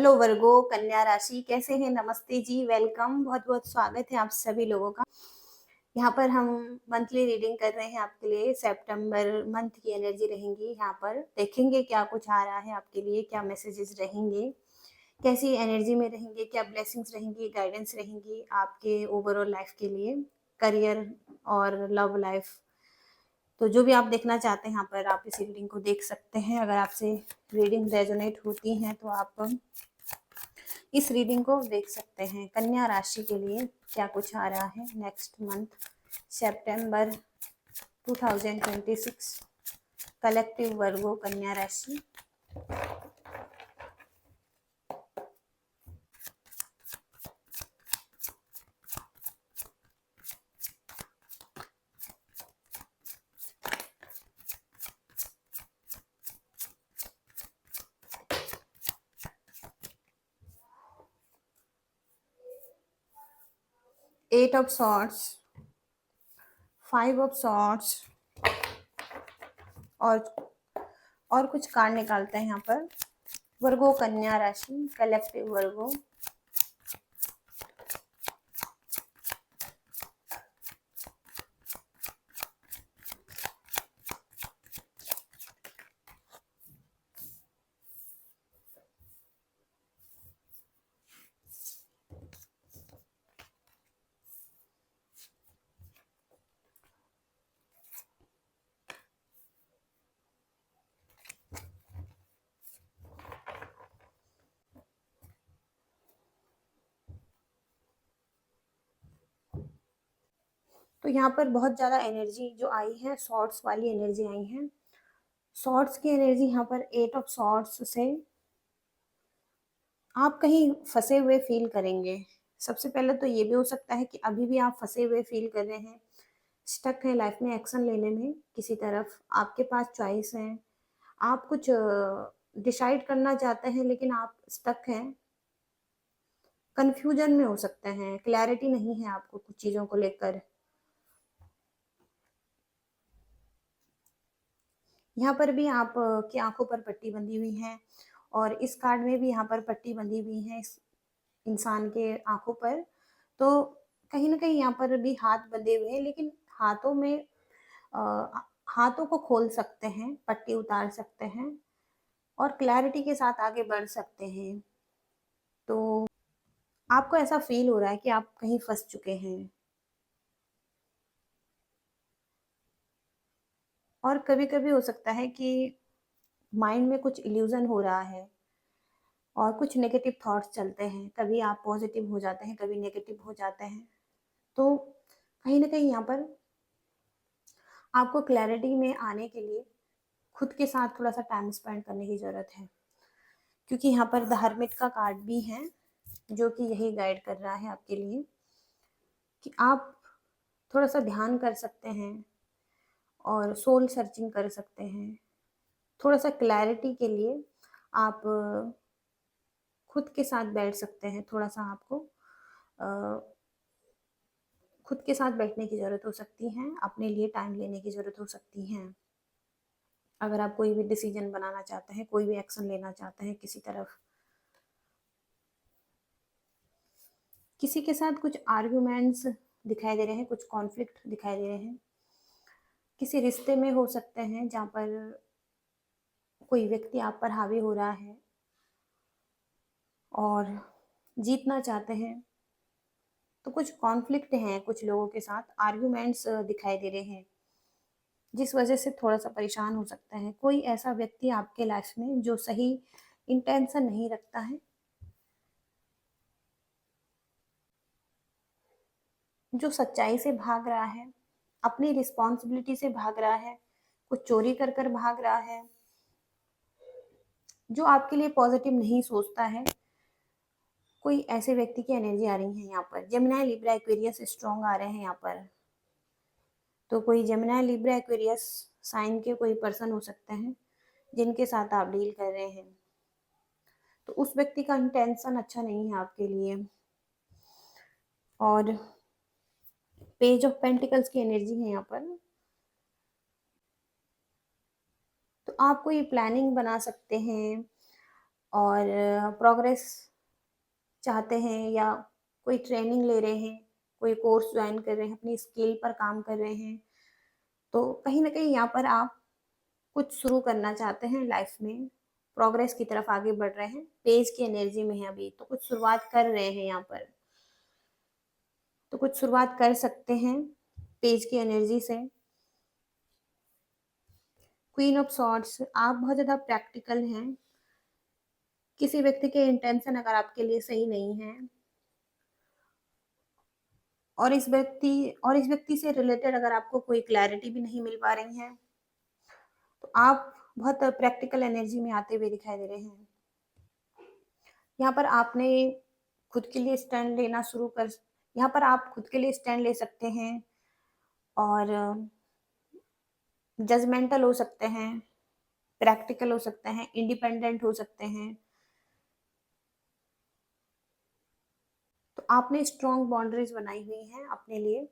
Hello वर्गो कन्या राशि, कैसे हैं? नमस्ते जी, वेलकम। बहुत बहुत स्वागत है आप सभी लोगों का। यहाँ पर हम मंथली रीडिंग कर रहे हैं आपके लिए। सितंबर मंथ की एनर्जी रहेंगी। यहाँ पर देखेंगे क्या कुछ आ रहा है आपके लिए, क्या मैसेजेस रहेंगे, कैसी एनर्जी में रहेंगे, क्या ब्लेसिंग्स रहेंगी, गाइडेंस रहेंगी आपके ओवरऑल लाइफ के लिए, करियर और लव लाइफ। तो जो भी आप देखना चाहते हैं यहाँ पर आप इस रीडिंग को देख सकते हैं। अगर आपसे रीडिंग रेजोनेट होती है तो आप इस रीडिंग को देख सकते हैं। कन्या राशि के लिए क्या कुछ आ रहा है नेक्स्ट मंथ सितंबर 2026, कलेक्टिव वर्गो कन्या राशि। Eight of swords, five of swords और कुछ कार्ड निकालते हैं यहाँ पर। वर्गो कन्या राशि, कलेक्टिव वर्गो। तो यहाँ पर बहुत ज़्यादा एनर्जी जो आई है, सॉर्ड्स वाली एनर्जी आई है। सॉर्ड्स की एनर्जी यहाँ पर एट ऑफ सॉर्ड्स से आप कहीं फंसे हुए फील करेंगे। सबसे पहले तो ये भी हो सकता है कि अभी भी आप फंसे हुए फील कर रहे हैं, स्टक है लाइफ में एक्शन लेने में किसी तरफ। आपके पास चॉइस है, आप कुछ डिसाइड करना चाहते हैं लेकिन आप स्टक हैं, कंफ्यूजन में हो सकते हैं, क्लैरिटी नहीं है आपको कुछ चीज़ों को लेकर। यहाँ पर भी आप की आंखों पर पट्टी बंधी हुई है और इस कार्ड में भी यहाँ पर पट्टी बंधी हुई है इस इंसान के आंखों पर। तो कहीं ना कहीं यहाँ पर भी हाथ बंधे हुए हैं, लेकिन हाथों में हाथों को खोल सकते हैं, पट्टी उतार सकते हैं और क्लैरिटी के साथ आगे बढ़ सकते हैं। तो आपको ऐसा फील हो रहा है कि आप कहीं फंस चुके हैं और कभी कभी हो सकता है कि माइंड में कुछ इल्यूजन हो रहा है और कुछ नेगेटिव थॉट्स चलते हैं। कभी आप पॉजिटिव हो जाते हैं, कभी नेगेटिव हो जाते हैं। तो कहीं ना कहीं यहाँ पर आपको क्लैरिटी में आने के लिए खुद के साथ थोड़ा सा टाइम स्पेंड करने की ज़रूरत है, क्योंकि यहाँ पर धार्मिक का कार्ड भी है जो कि यही गाइड कर रहा है आपके लिए कि आप थोड़ा सा ध्यान कर सकते हैं और सोल सर्चिंग कर सकते हैं। थोड़ा सा क्लैरिटी के लिए आप खुद के साथ बैठ सकते हैं। थोड़ा सा आपको खुद के साथ बैठने की ज़रूरत हो सकती है, अपने लिए टाइम लेने की ज़रूरत हो सकती है। अगर आप कोई भी डिसीजन बनाना चाहते हैं, कोई भी एक्शन लेना चाहते हैं किसी तरफ। किसी के साथ कुछ आर्ग्यूमेंट्स दिखाई दे रहे हैं, कुछ कॉन्फ्लिक्ट दिखाई दे रहे हैं। किसी रिश्ते में हो सकते हैं जहाँ पर कोई व्यक्ति आप पर हावी हो रहा है और जीतना चाहते हैं। तो कुछ कॉन्फ्लिक्ट हैं, कुछ लोगों के साथ आर्ग्यूमेंट्स दिखाई दे रहे हैं, जिस वजह से थोड़ा सा परेशान हो सकता है। कोई ऐसा व्यक्ति आपके लाइफ में जो सही इंटेंशन नहीं रखता है, जो सच्चाई से भाग रहा है, अपनी रिस्पॉन्सिबिलिटी से भाग रहा है, कुछ चोरी कर कर भाग रहा है, जो आपके लिए पॉजिटिव नहीं सोचता है। कोई ऐसे व्यक्ति की एनर्जी आ रही है यहाँ पर। जेमिनी, लिब्रा, एक्वेरियस स्ट्रॉन्ग आ रहे हैं यहाँ पर। तो कोई जेमिनी, लिब्रा, एक्वेरियस साइन के कोई पर्सन हो सकते हैं जिनके साथ आप डील कर रहे हैं। तो उस व्यक्ति का इंटेंशन अच्छा नहीं है आपके लिए। और पेज ऑफ पेंटिकल्स की एनर्जी है यहाँ पर। तो आप कोई प्लानिंग बना सकते हैं, और प्रोग्रेस चाहते हैं या कोई ट्रेनिंग ले रहे हैं, कोई कोर्स ज्वाइन कर रहे हैं, अपनी स्किल पर काम कर रहे हैं, तो कहीं न कहीं यहाँ पर आप कुछ शुरू करना चाहते हैं लाइफ में, प्रोग्रेस की तरफ आगे बढ़ रहे हैं, पेज की एनर्जी में हैं अभी, तो कुछ शुरुआत कर रहे हैं यहाँ पर। तो कुछ शुरुआत कर सकते हैं पेज की एनर्जी से। क्वीन ऑफ सॉर्ड्स, आप बहुत ज़्यादा प्रैक्टिकल हैं। किसी व्यक्ति के इंटेंशन अगर आपके लिए सही नहीं है और इस व्यक्ति से रिलेटेड अगर आपको कोई क्लैरिटी भी नहीं मिल पा रही है, तो आप बहुत प्रैक्टिकल एनर्जी में आते हुए दिखाई दे रहे हैं। यहाँ पर आपने खुद के लिए स्टैंड लेना शुरू कर यहाँ पर आप खुद के लिए स्टैंड ले सकते हैं और जजमेंटल हो सकते हैं, प्रैक्टिकल हो सकते हैं, इंडिपेंडेंट हो सकते हैं। तो आपने स्ट्रॉन्ग बाउंड्रीज बनाई हुई हैं अपने लिए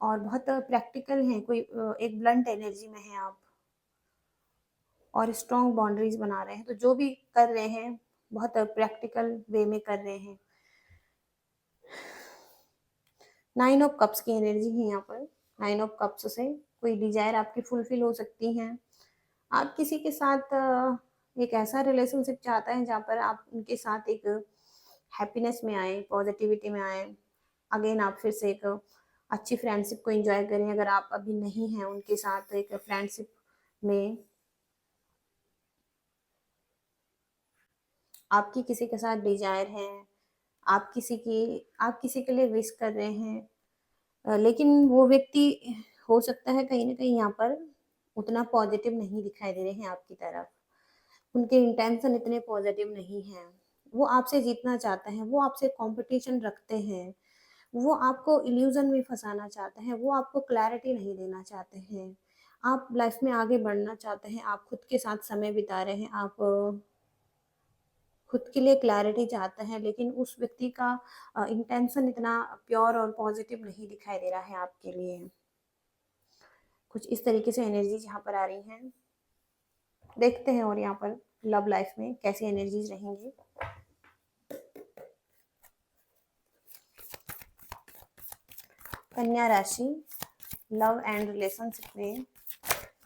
और बहुत प्रैक्टिकल हैं, कोई एक ब्लंट एनर्जी में हैं आप और स्ट्रॉन्ग बाउंड्रीज बना रहे हैं। तो जो भी कर रहे हैं बहुत प्रैक्टिकल वे में कर रहे हैं। 9 ऑफ कप्स की एनर्जी है यहाँ पर। 9 ऑफ कप्स से कोई डिजायर आपकी फुलफिल हो सकती हैं। आप किसी के साथ एक ऐसा रिलेशनशिप चाहते हैं जहाँ पर आप उनके साथ एक हैप्पीनेस में आए, पॉजिटिविटी में आए। अगेन आप फिर से एक अच्छी फ्रेंडशिप को एंजॉय करें। अगर आप अभी नहीं हैं उनके साथ एक फ्रेंडशिप में, आपकी किसी के साथ डिजायर है, आप किसी के लिए विश कर रहे हैं, लेकिन वो व्यक्ति हो सकता है कहीं ना कहीं यहाँ पर उतना पॉजिटिव नहीं दिखाई दे रहे हैं आपकी तरफ। उनके इंटेंशन इतने पॉजिटिव नहीं हैं। वो आपसे जीतना चाहते हैं, वो आपसे कंपटीशन रखते हैं, वो आपको इल्यूजन में फंसाना चाहते हैं, वो आपको क्लैरिटी नहीं देना चाहते हैं। आप लाइफ में आगे बढ़ना चाहते हैं, आप खुद के साथ समय बिता रहे हैं, आप खुद के लिए क्लैरिटी चाहते हैं, लेकिन उस व्यक्ति का इंटेंशन इतना प्योर और पॉजिटिव नहीं दिखाई दे रहा है आपके लिए। कुछ इस तरीके से एनर्जीज यहाँ पर आ रही हैं। देखते हैं और यहाँ पर लव लाइफ में कैसी एनर्जीज रहेंगी। कन्या राशि लव एंड रिलेशनशिप में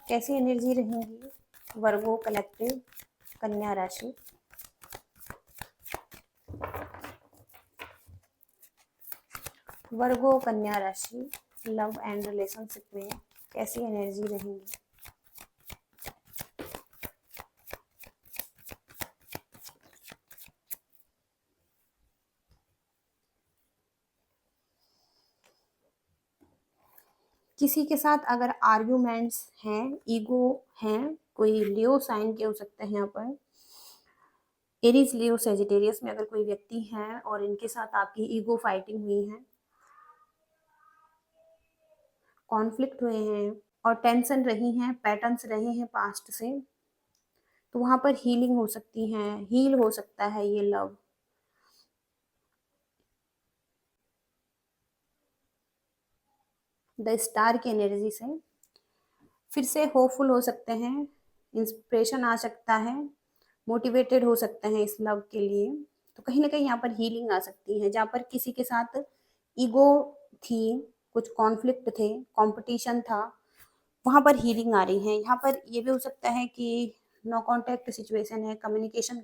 कैसी एनर्जी रहेंगी। वर्गो कलेक्टिव कन्या राशि। वर्गो कन्या राशि लव एंड रिलेशनशिप में कैसी एनर्जी रहेंगी। किसी के साथ अगर आर्ग्यूमेंट्स हैं, ईगो हैं, कोई लियो साइन के हो सकते हैं यहाँ पर। एरीज, लियो, सेजिटेरियस में अगर कोई व्यक्ति है और इनके साथ आपकी ईगो फाइटिंग हुई है, कॉन्फ्लिक्ट हुए हैं और टेंशन रही हैं, पैटर्न्स रहे हैं पास्ट से, तो वहां पर हीलिंग हो सकती है, हील हो सकता है ये लव। द स्टार की एनर्जी से फिर से होपफुल हो सकते हैं, इंस्पिरेशन आ सकता है, मोटिवेटेड हो सकते हैं इस लव के लिए। तो कहीं ना कहीं यहाँ पर हीलिंग आ सकती है। जहाँ पर किसी के साथ ईगो थी, कुछ कॉन्फ्लिक्ट थे, कंपटीशन था, वहां पर हीलिंग आ रही है। यहाँ पर ये भी हो सकता है कि नो कांटेक्ट सिचुएशन है, कम्युनिकेशन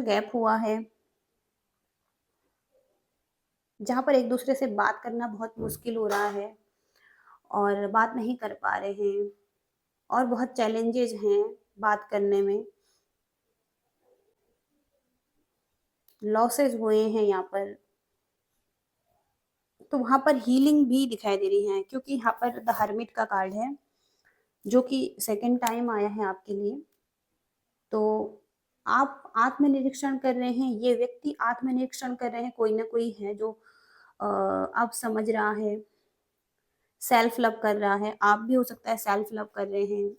गैप हुआ है, जहाँ पर एक दूसरे से बात करना बहुत मुश्किल हो रहा है और बात नहीं कर पा रहे हैं और बहुत चैलेंजेस हैं बात करने में, लॉसेस हुए हैं यहाँ पर। तो वहां पर हीलिंग भी दिखाई दे रही है, क्योंकि यहाँ पर द हर्मिट का कार्ड है जो कि सेकंड टाइम आया है आपके लिए। तो आप आत्मनिरीक्षण कर रहे हैं, ये व्यक्ति आत्मनिरीक्षण कर रहे हैं, कोई ना कोई है जो अब समझ रहा है, सेल्फ लव कर रहा है। आप भी हो सकता है सेल्फ लव कर रहे हैं।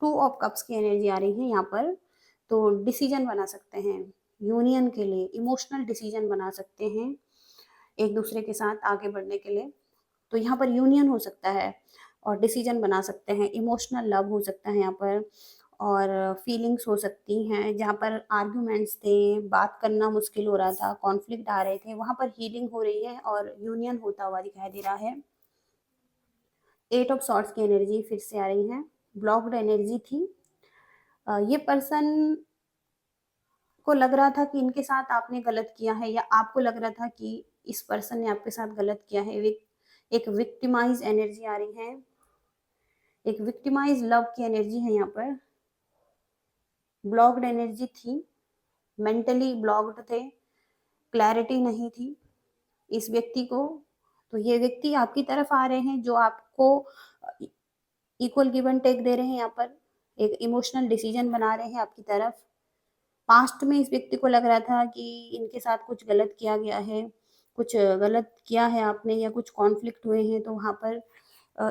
टू ऑफ कप्स की एनर्जी आ रही है यहाँ पर। तो डिसीजन बना सकते हैं, यूनियन के लिए इमोशनल डिसीजन बना सकते हैं एक दूसरे के साथ आगे बढ़ने के लिए। तो यहाँ पर यूनियन हो सकता है और डिसीजन बना सकते हैं, इमोशनल लव हो सकता है यहाँ पर, और फीलिंग्स हो सकती हैं। जहाँ पर आर्ग्यूमेंट्स थे, बात करना मुश्किल हो रहा था, कॉन्फ्लिक्ट आ रहे थे, वहाँ पर हीलिंग हो रही है और यूनियन होता हुआ दिखाई दे रहा है। 8 ऑफ सॉर्ड्स की एनर्जी फिर से आ रही है। ब्लॉक्ड एनर्जी थी। ये पर्सन को लग रहा था कि इनके साथ आपने गलत किया है, या आपको लग रहा था कि इस पर्सन ने आपके साथ गलत किया है। एक विक्टिमाइज एनर्जी आ रही है, एक विक्टिमाइज लव की एनर्जी है यहाँ पर। ब्लॉक्ड एनर्जी थी, मेंटली ब्लॉक्ड थे, क्लैरिटी नहीं थी इस व्यक्ति को। तो ये व्यक्ति आपकी तरफ आ रहे हैं, जो आपको इक्वल गिव एंड टेक दे रहे हैं। यहाँ पर एक इमोशनल डिसीजन बना रहे हैं आपकी तरफ। पास्ट में इस व्यक्ति को लग रहा था कि इनके साथ कुछ गलत किया गया है, कुछ गलत किया है आपने, या कुछ कॉन्फ्लिक्ट हुए हैं, तो वहाँ पर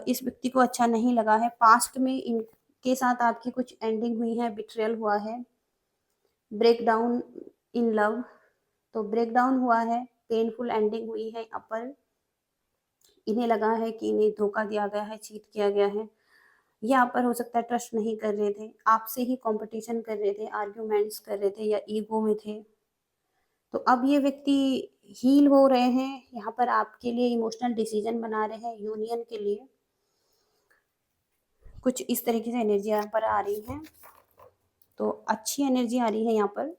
इस व्यक्ति को अच्छा नहीं लगा है। पास्ट में इनके साथ आपकी कुछ एंडिंग हुई है, बिट्रेयल हुआ है, ब्रेक डाउन इन लव। तो ब्रेक डाउन हुआ है, पेनफुल एंडिंग हुई है यहाँ पर। इन्हें लगा है कि इन्हें धोखा दिया गया है, चीट किया गया है। यहाँ पर हो सकता है ट्रस्ट नहीं कर रहे थे, आपसे ही कंपटीशन कर रहे थे, आर्ग्यूमेंट्स कर रहे थे, या ईगो में थे। तो अब ये व्यक्ति हील हो रहे हैं, यहाँ पर आपके लिए इमोशनल डिसीजन बना रहे हैं यूनियन के लिए। कुछ इस तरीके से एनर्जी यहाँ पर आ रही है। तो अच्छी एनर्जी आ रही है यहाँ पर।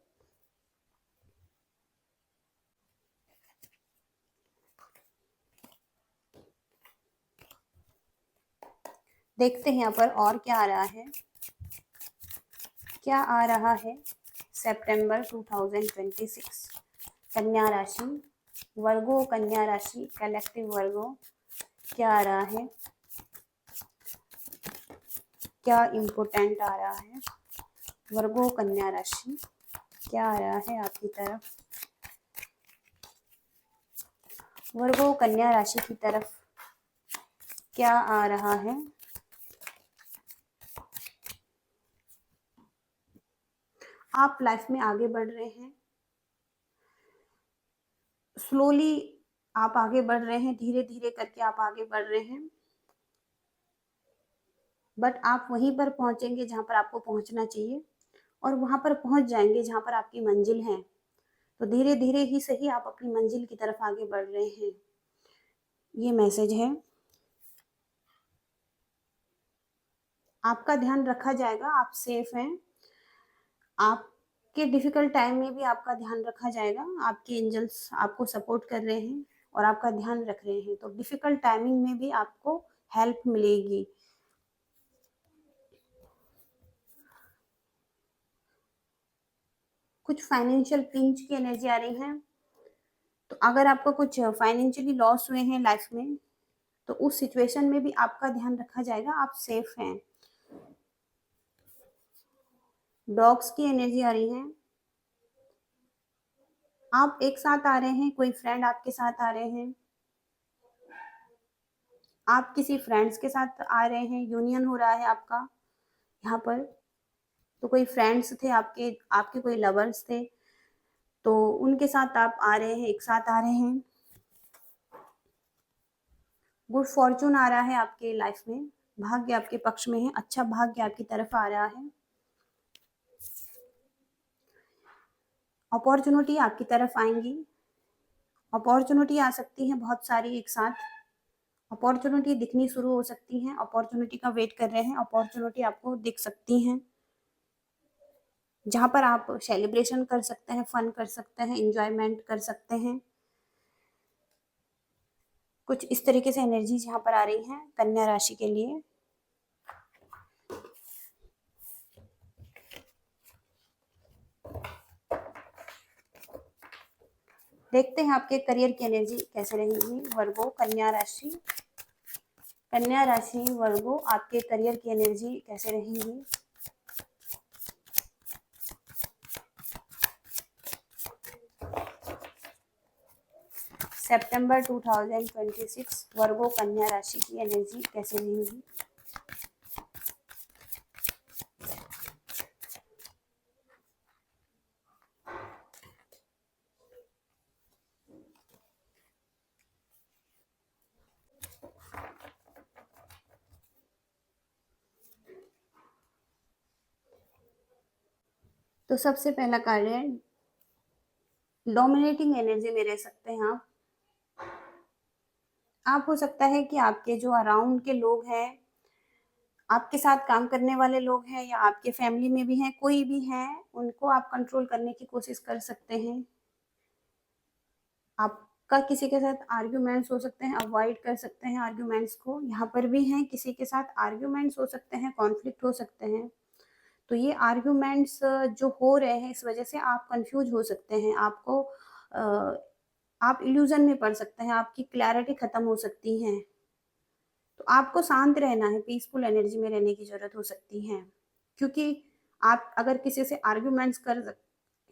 देखते हैं यहाँ पर और क्या आ रहा है। क्या आ रहा है सितंबर 2026 कन्या राशि, वर्गो कन्या राशि, कलेक्टिव वर्गो, क्या आ रहा है, क्या इम्पोर्टेंट आ रहा है। वर्गो कन्या राशि क्या आ रहा है आपकी तरफ, वर्गो कन्या राशि की तरफ क्या आ रहा है। आप लाइफ में आगे बढ़ रहे हैं, स्लोली आप आगे बढ़ रहे हैं, धीरे धीरे करके आप आगे बढ़ रहे हैं। बट आप वहीं पर पहुंचेंगे जहां पर आपको पहुंचना चाहिए, और वहां पर पहुंच जाएंगे जहां पर आपकी मंजिल है। तो धीरे धीरे ही सही आप अपनी मंजिल की तरफ आगे बढ़ रहे हैं, ये मैसेज है। आपका ध्यान रखा जाएगा, आप सेफ हैं। आपके डिफिकल्ट टाइम में भी आपका ध्यान रखा जाएगा। आपके एंजल्स आपको सपोर्ट कर रहे हैं और आपका ध्यान रख रहे हैं। तो डिफिकल्ट टाइमिंग में भी आपको हेल्प मिलेगी। कुछ फाइनेंशियल पिंच की एनर्जी आ रही है। तो अगर आपको कुछ फाइनेंशियली लॉस हुए हैं लाइफ में, तो उस सिचुएशन में भी आपका ध्यान रखा जाएगा, आप सेफ हैं। डॉग्स की एनर्जी आ रही है। आप एक साथ आ रहे हैं, कोई फ्रेंड आपके साथ आ रहे हैं, आप किसी फ्रेंड्स के साथ आ रहे हैं, यूनियन हो रहा है आपका यहाँ पर। तो कोई फ्रेंड्स थे आपके, आपके कोई लवर्स थे, तो उनके साथ आप आ रहे हैं, एक साथ आ रहे हैं। गुड फॉर्चून आ रहा है आपके लाइफ में, भाग्य आपके पक्ष में है, अच्छा भाग्य आपकी तरफ आ रहा है। अपॉर्चुनिटी आपकी तरफ आएंगी, अपॉर्चुनिटी आ सकती है बहुत सारी एक साथ। अपॉर्चुनिटी दिखनी शुरू हो सकती हैं, अपॉर्चुनिटी का वेट कर रहे हैं, अपॉर्चुनिटी आपको दिख सकती हैं जहाँ पर आप सेलिब्रेशन कर सकते हैं, फन कर सकते हैं, इंजॉयमेंट कर सकते हैं। कुछ इस तरीके से एनर्जीज यहाँ पर आ रही हैं कन्या राशि के लिए। देखते हैं आपके करियर की एनर्जी कैसे रहेगी। वर्गो कन्या राशि, कन्या राशि वर्गो, आपके करियर की एनर्जी कैसे रहेगी। सितंबर 2026 वर्गो कन्या राशि की एनर्जी कैसे रहेगी। तो सबसे पहला कार्य है, डोमिनेटिंग एनर्जी में रह सकते हैं आप। आप हो सकता है कि आपके जो अराउंड के लोग हैं, आपके साथ काम करने वाले लोग हैं या आपके फैमिली में भी हैं, कोई भी हैं, उनको आप कंट्रोल करने की कोशिश कर सकते हैं। आपका किसी के साथ आर्ग्यूमेंट्स हो सकते हैं, अवॉइड कर सकते हैं आर्ग्यूमेंट्स को। यहाँ पर भी हैं, किसी के साथ आर्ग्यूमेंट्स हो सकते हैं, कॉन्फ्लिक्ट हो सकते हैं। तो ये आर्ग्यूमेंट्स जो हो रहे हैं, इस वजह से आप कंफ्यूज हो सकते हैं। आपको आप इल्यूजन में पड़ सकते हैं, आपकी क्लैरिटी खत्म हो सकती है। तो आपको शांत रहना है, पीसफुल एनर्जी में रहने की ज़रूरत हो सकती है। क्योंकि आप अगर किसी से आर्ग्यूमेंट्स कर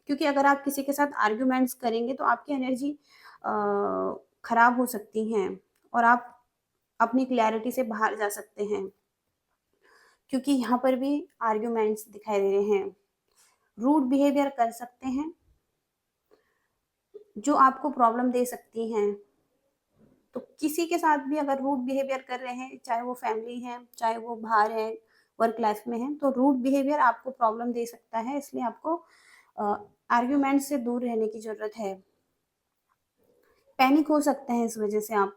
क्योंकि अगर आप किसी के साथ आर्ग्यूमेंट्स करेंगे तो आपकी एनर्जी खराब हो सकती हैं और आप अपनी क्लैरिटी से बाहर जा सकते हैं। क्योंकि यहाँ पर भी आर्ग्यूमेंट्स दिखाई दे रहे हैं। रूड बिहेवियर कर सकते हैं, जो आपको प्रॉब्लम दे सकती हैं। तो किसी के साथ भी अगर रूड बिहेवियर कर रहे हैं, चाहे वो फैमिली है, चाहे वो बाहर है, वर्क लाइफ में है, तो रूड बिहेवियर आपको प्रॉब्लम दे सकता है। इसलिए आपको आर्ग्यूमेंट से दूर रहने की ज़रूरत है। पैनिक हो सकते हैं इस वजह से आप।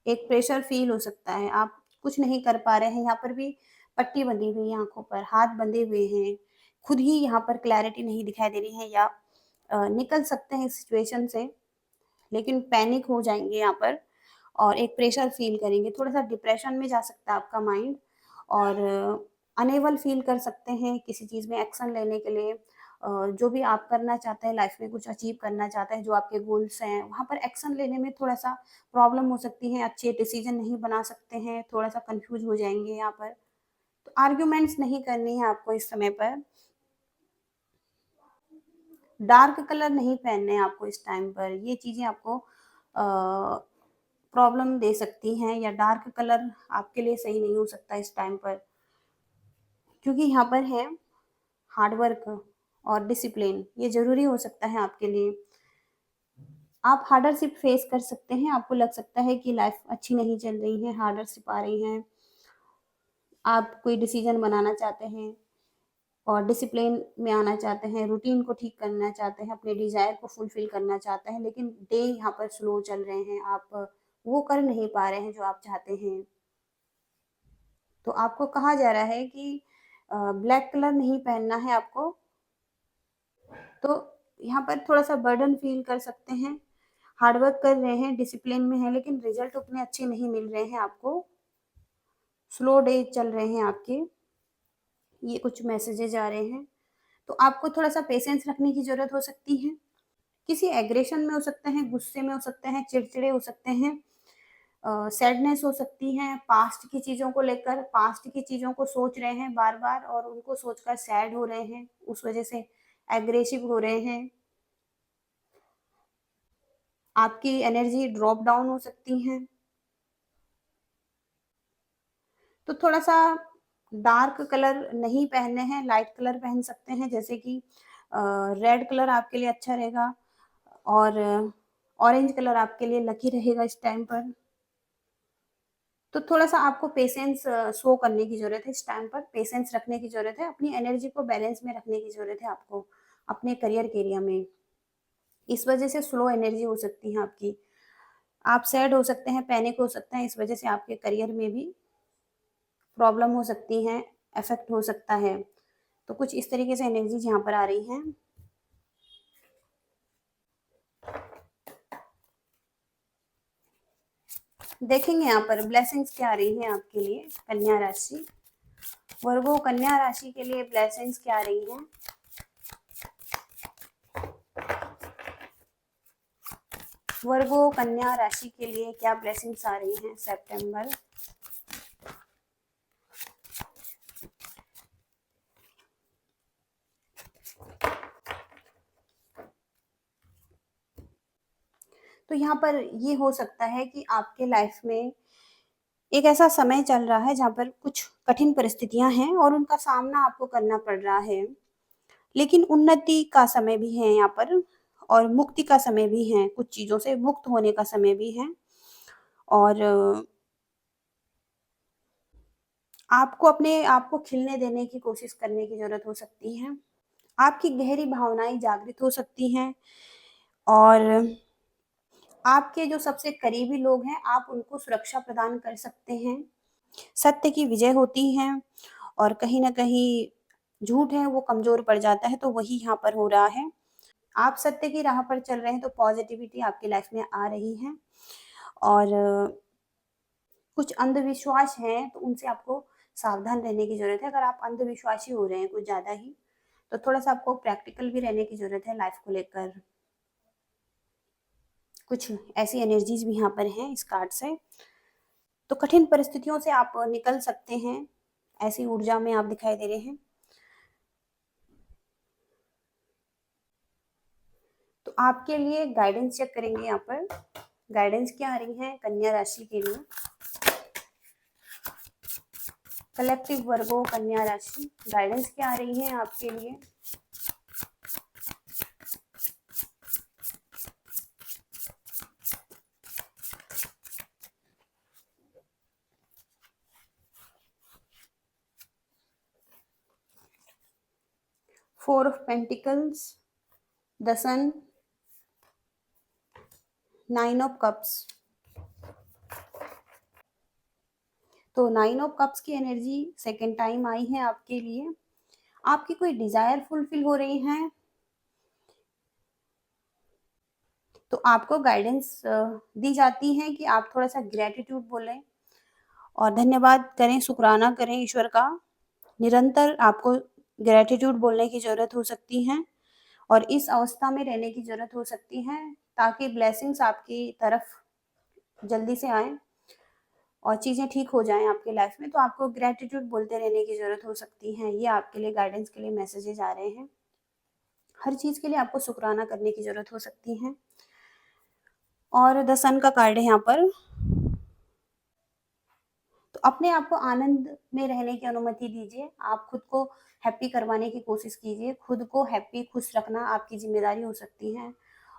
एक प्रेशर फील हो सकता है, आप कुछ नहीं कर पा रहे हैं। यहाँ पर भी पट्टी बंधी हुई है आँखों पर, हाथ बंधे हुए हैं, खुद ही यहाँ पर क्लैरिटी नहीं दिखाई दे रही है या निकल सकते हैं इस सिचुएशन से, लेकिन पैनिक हो जाएँगे यहाँ पर और एक प्रेशर फ़ील करेंगे। थोड़ा-सा डिप्रेशन में जा सकता है आपका माइंड और अनेबल फ़ील कर सकते हैं किसी चीज़ में एक्शन लेने के लिए। जो भी आप करना चाहते हैं लाइफ़ में, कुछ अचीव करना चाहते हैं, जो आपके गोल्स हैं, वहाँ पर एक्शन लेने में थोड़ा-सा प्रॉब्लम हो सकती है, अच्छे डिसीज़न नहीं बना सकते हैं, थोड़ा-सा कन्फ्यूज़ हो जाएँगे यहाँ पर। तो आर्ग्यूमेंट्स नहीं करनी है आपको इस समय पर। डार्क कलर नहीं पहनने हैं आपको इस टाइम पर। ये चीज़ें आपको प्रॉब्लम दे सकती हैं या डार्क कलर आपके लिए सही नहीं हो सकता इस टाइम पर। क्योंकि यहाँ पर है हार्ड वर्क और डिसिप्लिन, ये ज़रूरी हो सकता है आपके लिए। आप हार्डरशिप फेस कर सकते हैं, आपको लग सकता है कि लाइफ़ अच्छी नहीं चल रही है, हार्डरशिप आ रही हैं। आप कोई डिसीज़न बनाना चाहते हैं और डिसिप्लिन में आना चाहते हैं, रूटीन को ठीक करना चाहते हैं, अपने डिज़ायर को फुलफ़िल करना चाहते हैं, लेकिन डे यहाँ पर स्लो चल रहे हैं, आप वो कर नहीं पा रहे हैं जो आप चाहते हैं। तो आपको कहा जा रहा है कि ब्लैक कलर नहीं पहनना है आपको। तो यहाँ पर थोड़ा-सा बर्डन फ़ील कर सकते हैं। हार्ड वर्क कर रहे हैं, डिसिप्लिन में हैं, लेकिन रिज़ल्ट उतने अच्छे नहीं मिल रहे हैं आपको। स्लो डेज़ चल रहे हैं आपके, ये कुछ मैसेजेज़ आ रहे हैं। तो आपको थोड़ा-सा पेशेंस रखने की ज़रूरत हो सकती है। किसी एग्रेशन में हो सकते हैं, गुस्से में हो सकते हैं, चिड़चिड़े हो सकते हैं, सैडनेस हो सकती है, पास्ट की चीज़ों को लेकर, पास्ट की चीज़ों को सोच रहे हैं बार-बार और उनको सोचकर सैड हो रहे हैं, उस वज़ह से एग्रेसिव हो रहे हैं। आपकी एनर्जी ड्रॉप डाउन हो सकती है। तो थोड़ा-सा डार्क कलर नहीं पहनने हैं, लाइट कलर पहन सकते हैं, जैसे कि रेड कलर आपके लिए अच्छा रहेगा और ऑरेंज कलर आपके लिए लकी रहेगा इस टाइम पर। तो थोड़ा-सा आपको पेशेंस शो करने की ज़रूरत है इस टाइम पर, पेशेंस रखने की ज़रूरत है, अपनी एनर्जी को बैलेंस में रखने की ज़रूरत है आपको, अपने करियर के एरिया में। इस वजह से स्लो एनर्जी हो सकती है आपकी। आप सैड हो सकते हैं, पैनिक हो सकते हैं, इस वजह से आपके करियर में भी प्रॉब्लम हो सकती हैं, इफ़ेक्ट हो सकता है। तो कुछ इस तरीके से एनर्जीज़ यहाँ पर आ रही हैं। देखेंगे यहाँ पर ब्लेसिंग्स क्या आ रही हैं आपके लिए, कन्या राशि। वर्गो कन्या राशि के लिए ब्लेसिंग्स क्या आ रही हैं? वर्गो कन्या राशि के लिए क्या ब्लेसिंग्स आ रही हैं सितंबर? तो यहाँ पर ये हो सकता है कि आपके लाइफ में एक ऐसा समय चल रहा है जहाँ पर कुछ कठिन परिस्थितियाँ हैं और उनका सामना आपको करना पड़ रहा है। लेकिन उन्नति का समय भी है यहाँ पर और मुक्ति का समय भी है, कुछ चीज़ों से मुक्त होने का समय भी है और आपको अपने आप को खिलने देने की कोशिश करने की ज़रूरत हो सकती है। आपकी गहरी भावनाएँ जागृत हो सकती हैं और आपके जो सबसे करीबी लोग हैं, आप उनको सुरक्षा प्रदान कर सकते हैं। सत्य की विजय होती है और कहीं न कहीं झूठ है वो कमज़ोर पड़ जाता है, तो वही यहाँ पर हो रहा है। आप सत्य की राह पर चल रहे हैं, तो पॉज़िटिविटी आपकी लाइफ़ में आ रही है और कुछ अंधविश्वास हैं, तो उनसे आपको सावधान रहने की ज़रूरत है। अगर आप अंधविश्वासी हो रहे हैं कुछ ज़्यादा ही, तो थोड़ा-सा आपको प्रैक्टिकल भी रहने की ज़रूरत है लाइफ़ को लेकर। कुछ ऐसी एनर्जीज़ भी यहाँ पर हैं इस कार्ड से। तो कठिन परिस्थितियों से आप निकल सकते हैं, ऐसी ऊर्जा में आप दिखाई दे रहे हैं। तो आपके लिए गाइडेंस चेक करेंगे यहाँ पर। गाइडेंस क्या आ रही है कन्या राशि के लिए? कलेक्टिव वर्गो कन्या राशि, गाइडेंस क्या आ रही है आपके लिए? Four of pentacles, the sun, nine of cups. तो नाइन ऑफ कप्स की एनर्जी सेकेंड टाइम आई है आपके लिए। आपकी कोई डिजायर फुलफिल हो रही है, तो आपको गाइडेंस दी जाती है कि आप थोड़ा सा ग्रेटिट्यूड बोलें और धन्यवाद करें, शुक्राना करें ईश्वर का। निरंतर आपको ग्रेटिट्यूड बोलने की ज़रूरत हो सकती है और इस अवस्था में रहने की ज़रूरत हो सकती है ताकि ब्लेसिंग्स आपकी तरफ जल्दी से आएँ और चीज़ें ठीक हो जाएँ आपकी लाइफ में। तो आपको ग्रेटिट्यूड बोलते रहने की ज़रूरत हो सकती है। ये आपके लिए गाइडेंस के लिए मैसेजेस आ रहे हैं। हर चीज़ के लिए आपको शुक्राना करने की ज़रूरत हो सकती है। और द सन का कार्ड है यहाँ पर। तो अपने आप को आनंद में रहने की अनुमति दीजिए। आप खुद को हैप्पी करवाने की कोशिश कीजिए। खुद को हैप्पी, खुश रखना आपकी ज़िम्मेदारी हो सकती है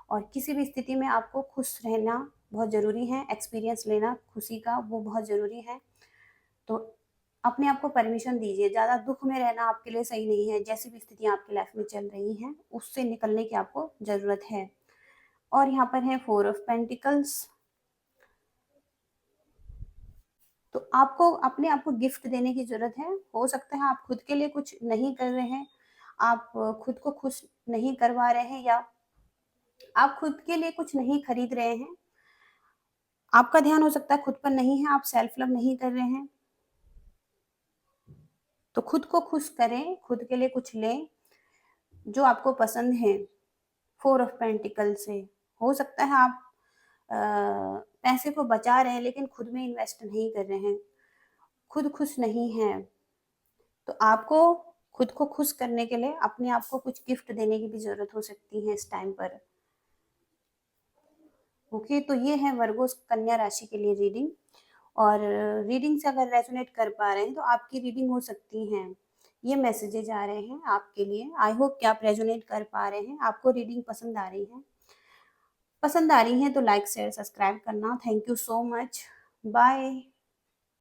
और किसी भी स्थिति में आपको खुश रहना बहुत ज़रूरी है। एक्सपीरियंस लेना खुशी का वो बहुत ज़रूरी है। तो अपने आप को परमिशन दीजिए। ज़्यादा दुःख में रहना आपके लिए सही नहीं है। जैसी भी स्थितियाँ आपकी लाइफ में चल रही हैं, उससे निकलने की आपको ज़रूरत है। और यहाँ पर है फोर ऑफ पेंटिकल्स। तो आपको अपने आप को गिफ्ट देने की ज़रूरत है। हो सकता है आप खुद के लिए कुछ नहीं कर रहे हैं, आप खुद को खुश नहीं करवा रहे हैं या आप खुद के लिए कुछ नहीं खरीद रहे हैं। आपका ध्यान हो सकता है खुद पर नहीं है, आप सेल्फ लव नहीं कर रहे हैं। तो खुद को खुश करें, खुद के लिए कुछ लें जो आपको पसंद है। फोर ऑफ पेंटिकल से हो सकता है आप पैसे को बचा रहे हैं लेकिन खुद में इन्वेस्ट नहीं कर रहे हैं, खुद खुश नहीं हैं। तो आपको खुद को खुश करने के लिए अपने आप को कुछ गिफ्ट देने की भी ज़रूरत हो सकती है इस टाइम पर। ओके, तो ये है वर्गो कन्या राशि के लिए रीडिंग। और रीडिंग से अगर रेजोनेट कर पा रहे हैं तो आपकी रीडिंग हो सकती हैं। ये मैसेजेज आ रहे हैं आपके लिए। आई होप कि आप रेजोनेट कर पा रहे हैं, आपको रीडिंग पसंद आ रही है। पसंद आ रही है तो लाइक शेयर सब्सक्राइब करना। Thank you so much. Bye.